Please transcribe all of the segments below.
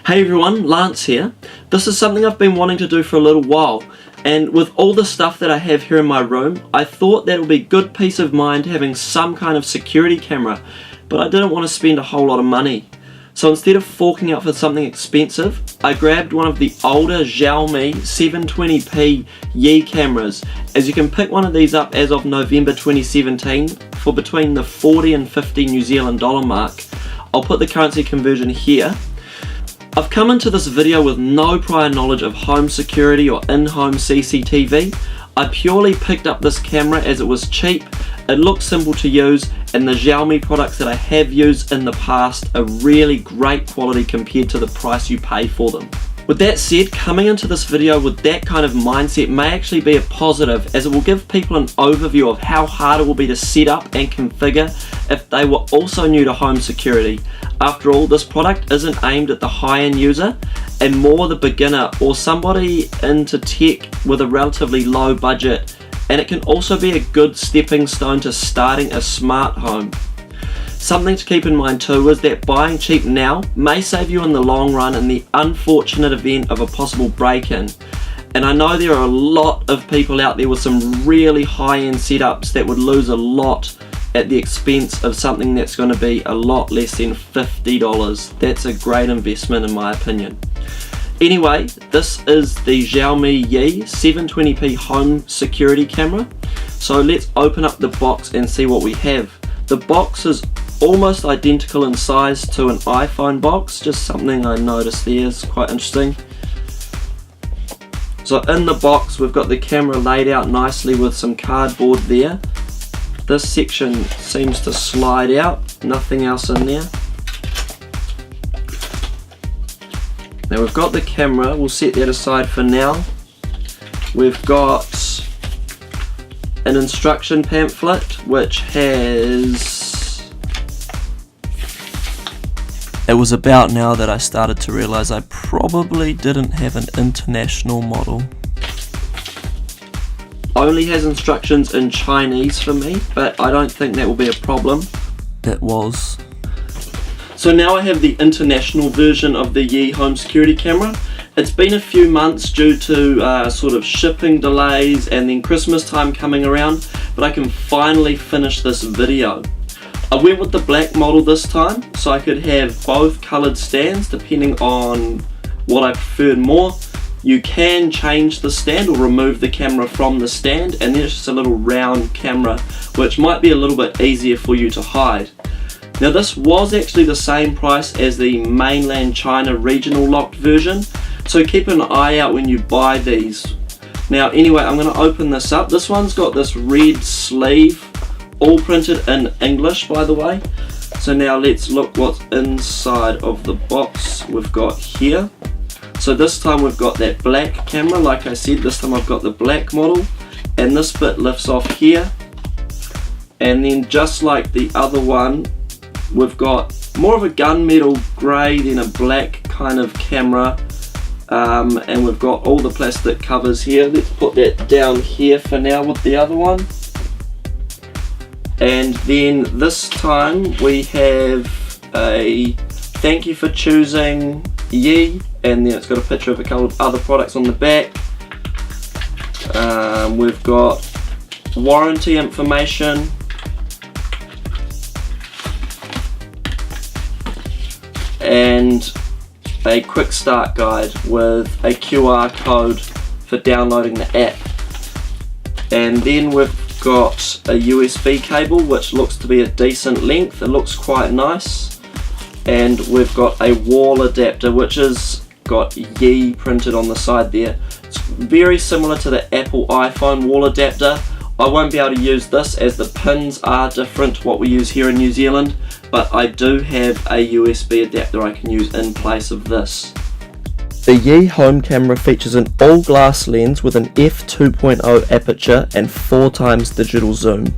Hey everyone, Lance here. This is something I've been wanting to do for a little while, and with all the stuff that I have here in my room, I thought that it would be good peace of mind having some kind of security camera, but I didn't want to spend a whole lot of money. So instead of forking out for something expensive, I grabbed one of the older Xiaomi 720p Yi cameras, as you can pick one of these up as of November 2017 for between the 40 and 50 New Zealand dollar mark. I'll put the currency conversion here. I've come into this video with no prior knowledge of home security or in-home CCTV. I purely picked up this camera as it was cheap, it looks simple to use, and the Xiaomi products that I have used in the past are really great quality compared to the price you pay for them. With that said, coming into this video with that kind of mindset may actually be a positive, as it will give people an overview of how hard it will be to set up and configure if they were also new to home security. After all, this product isn't aimed at the high-end user and more the beginner or somebody into tech with a relatively low budget, and it can also be a good stepping stone to starting a smart home. Something to keep in mind too is that buying cheap now may save you in the long run in the unfortunate event of a possible break-in. And I know there are a lot of people out there with some really high-end setups that would lose a lot at the expense of something that's going to be a lot less than $50. That's a great investment in my opinion. Anyway, this is the Xiaomi Yi 720p home security camera. So let's open up the box and see what we have. The box is almost identical in size to an iPhone box, just something I noticed there is quite interesting. So in the box we've got the camera laid out nicely with some cardboard there. This section seems to slide out, nothing else in there. Now we've got the camera, we'll set that aside for now. We've got an instruction pamphlet which has... It was about now that I started to realise I probably didn't have an international model. Only has instructions in Chinese for me, but I don't think that will be a problem. It was. So now I have the international version of the Yi Home security camera. It's been a few months due to sort of shipping delays and then Christmas time coming around, but I can finally finish this video. I went with the black model this time so I could have both coloured stands depending on what I preferred more. You can change the stand or remove the camera from the stand, and then it's just a little round camera which might be a little bit easier for you to hide. Now this was actually the same price as the mainland China regional locked version, so keep an eye out when you buy these. Now anyway, I'm going to open this up. This one's got this red sleeve, all printed in English by the way. So now let's look what's inside of the box we've got here. So this time we've got that black camera, like I said, this time I've got the black model, and this bit lifts off here. And then just like the other one, we've got more of a gunmetal grey than a black kind of camera, and we've got all the plastic covers here. Let's put that down here for now with the other one. And then this time we have a thank you for choosing Yi, and then it's got a picture of a couple of other products on the back. We've got warranty information, and a quick start guide with a QR code for downloading the app. And then we've got a USB cable which looks to be a decent length, it looks quite nice. And we've got a wall adapter which has got Yi printed on the side there. It's very similar to the Apple iPhone wall adapter. I won't be able to use this as the pins are different to what we use here in New Zealand, but I do have a USB adapter I can use in place of this. The Yi Home camera features an all-glass lens with an f2.0 aperture and 4x digital zoom.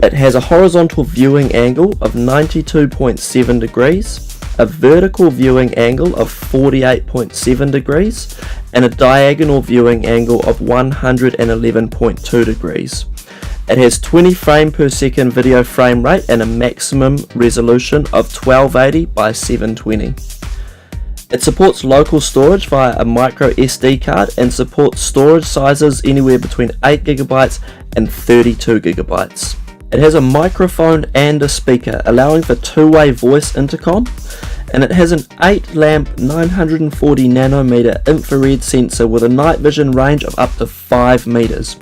It has a horizontal viewing angle of 92.7 degrees, a vertical viewing angle of 48.7 degrees, and a diagonal viewing angle of 111.2 degrees. It has 20 frame per second video frame rate and a maximum resolution of 1280 by 720. It supports local storage via a micro SD card and supports storage sizes anywhere between 8GB and 32GB. It has a microphone and a speaker, allowing for two-way voice intercom, and it has an 8-lamp 940nm infrared sensor with a night vision range of up to 5 meters.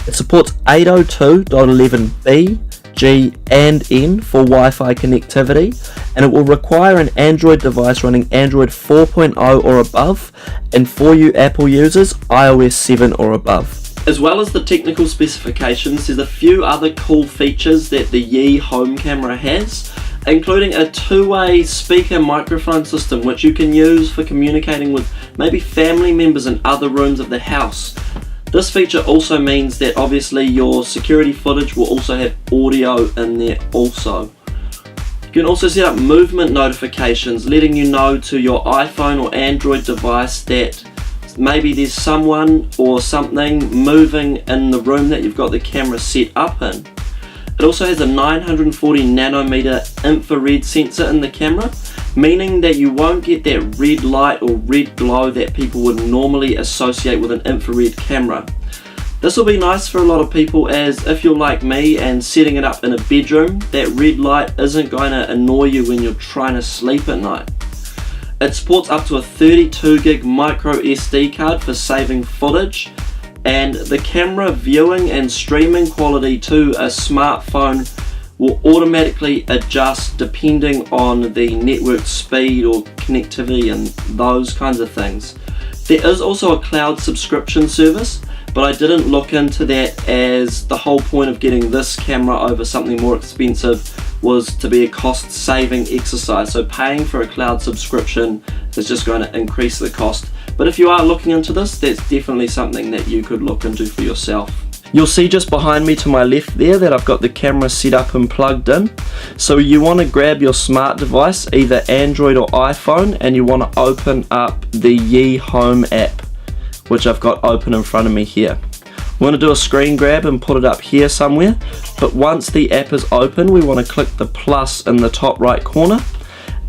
It supports 802.11b, G and N for Wi-Fi connectivity, and it will require an Android device running Android 4.0 or above, and for you Apple users, iOS 7 or above. As well as the technical specifications, there's a few other cool features that the Yi Home camera has, including a two-way speaker microphone system which you can use for communicating with maybe family members in other rooms of the house. This feature also means that obviously your security footage will also have audio in there also. You can also set up movement notifications letting you know to your iPhone or Android device that maybe there's someone or something moving in the room that you've got the camera set up in. It also has a 940nm infrared sensor in the camera, meaning that you won't get that red light or red glow that people would normally associate with an infrared camera. This will be nice for a lot of people, as if you're like me and setting it up in a bedroom, that red light isn't going to annoy you when you're trying to sleep at night. It supports up to a 32GB micro SD card for saving footage, and the camera viewing and streaming quality to a smartphone will automatically adjust depending on the network speed or connectivity and those kinds of things. There is also a cloud subscription service, but I didn't look into that, as the whole point of getting this camera over something more expensive was to be a cost saving exercise, so paying for a cloud subscription is just going to increase the cost. But if you are looking into this, that's definitely something that you could look into for yourself. You'll see just behind me to my left there that I've got the camera set up and plugged in. So you want to grab your smart device, either Android or iPhone, and you want to open up the Yi Home app, which I've got open in front of me here. We want to do a screen grab and put it up here somewhere, but once the app is open we want to click the plus in the top right corner,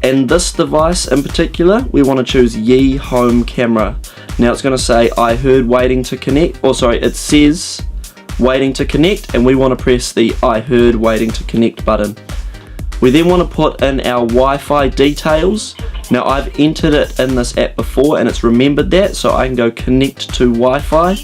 and this device in particular we want to choose Yi Home camera. Now it's going to say I heard waiting to connect, or sorry, it says waiting to connect, and we want to press the I heard waiting to connect button. We then want to put in our Wi-Fi details. Now I've entered it in this app before and it's remembered that, so I can go connect to Wi-Fi,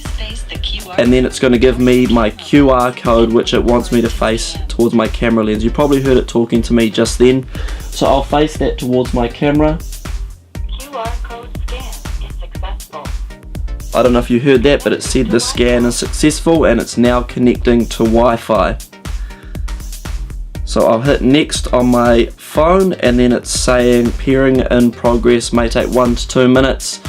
and then it's going to give me my QR code which it wants me to face towards my camera lens. You probably heard it talking to me just then, so I'll face that towards my camera. QR code scan is successful. I don't know if you heard that, but it said the scan is successful and it's now connecting to Wi-Fi. So I'll hit next on my phone, and then it's saying pairing in progress, may take 1 to 2 minutes.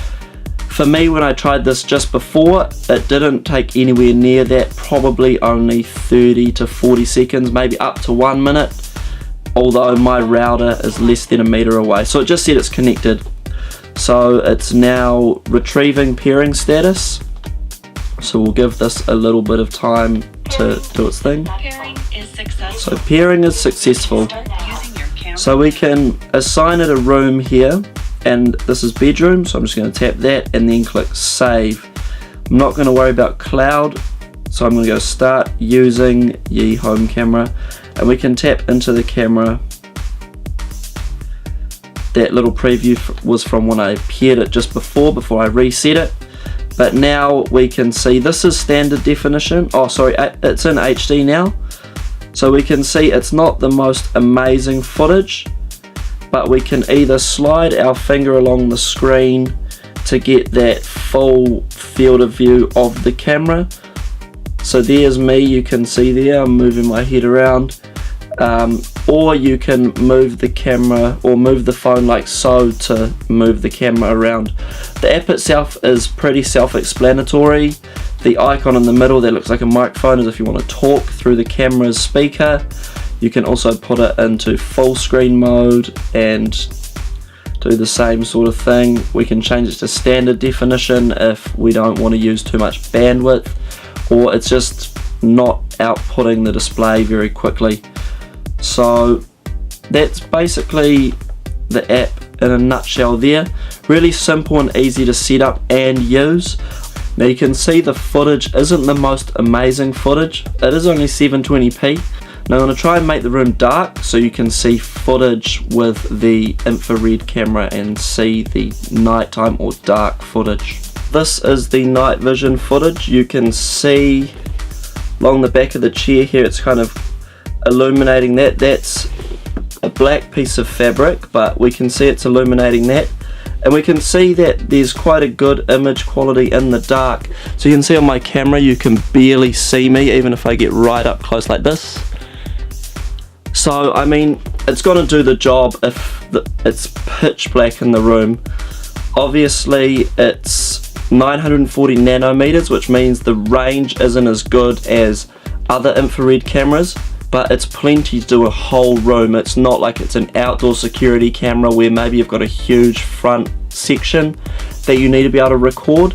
For me, when I tried this just before, it didn't take anywhere near that, probably only 30 to 40 seconds, maybe up to 1 minute, although my router is less than a meter away. So it just said it's connected. So it's now retrieving pairing status. So we'll give this a little bit of time to do its thing. Pairing is successful. So pairing is successful. Start using your camera. So we can assign it a room here, and this is bedroom, so I'm just going to tap that and then click save. I'm not going to worry about cloud, so I'm going to go start using Yi Home camera, and we can tap into the camera. That little preview was from when I paired it just before I reset it. But now we can see this is standard definition. Oh sorry, it's in HD now. So we can see it's not the most amazing footage, but we can either slide our finger along the screen to get that full field of view of the camera. So there's me, you can see there, I'm moving my head around. Or you can move the camera or move the phone like so to move the camera around. The app itself is pretty self-explanatory. The icon in the middle that looks like a microphone is if you want to talk through the camera's speaker. You can also put it into full screen mode and do the same sort of thing. We can change it to standard definition if we don't want to use too much bandwidth, or it's just not outputting the display very quickly. So that's basically the app in a nutshell there. Really simple and easy to set up and use. Now you can see the footage isn't the most amazing footage. It is only 720p. Now I'm going to try and make the room dark so you can see footage with the infrared camera and see the nighttime or dark footage. This is the night vision footage. You can see along the back of the chair here, it's kind of illuminating that. That's a black piece of fabric, but we can see it's illuminating that. And we can see that there's quite a good image quality in the dark. So you can see on my camera you can barely see me even if I get right up close like this. So I mean, it's going to do the job if it's pitch black in the room. Obviously it's 940 nanometers, which means the range isn't as good as other infrared cameras, but it's plenty to do a whole room. It's not like it's an outdoor security camera where maybe you've got a huge front section that you need to be able to record.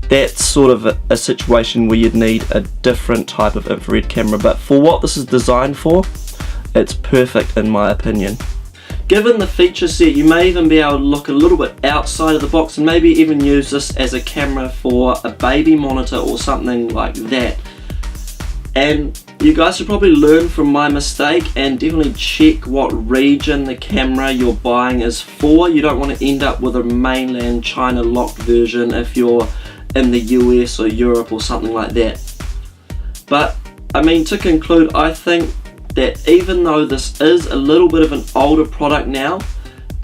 That's sort of a situation where you'd need a different type of infrared camera, but for what this is designed for, it's perfect in my opinion. Given the feature set, you may even be able to look a little bit outside of the box and maybe even use this as a camera for a baby monitor or something like that. And you guys should probably learn from my mistake and definitely check what region the camera you're buying is for. You don't want to end up with a mainland China locked version if you're in the US or Europe or something like that. But I mean, to conclude, I think that even though this is a little bit of an older product now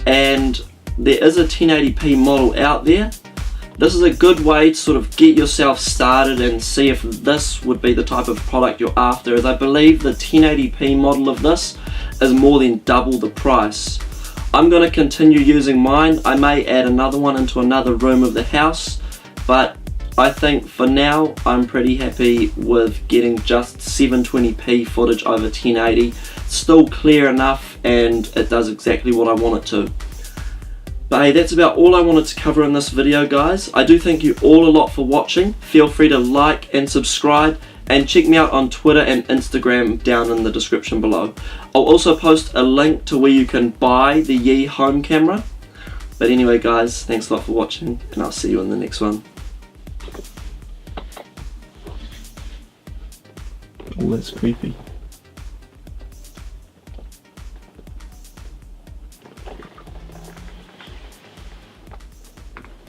and there is a 1080p model out there, this is a good way to sort of get yourself started and see if this would be the type of product you're after, as I believe the 1080p model of this is more than double the price. I'm going to continue using mine. I may add another one into another room of the house, but I think for now I'm pretty happy with getting just 720p footage over 1080. It's still clear enough and it does exactly what I want it to. But hey, that's about all I wanted to cover in this video, guys. I do thank you all a lot for watching. Feel free to like and subscribe, and check me out on Twitter and Instagram down in the description below. I'll also post a link to where you can buy the Yi Home camera. But anyway guys, thanks a lot for watching and I'll see you in the next one. Oh, that's creepy.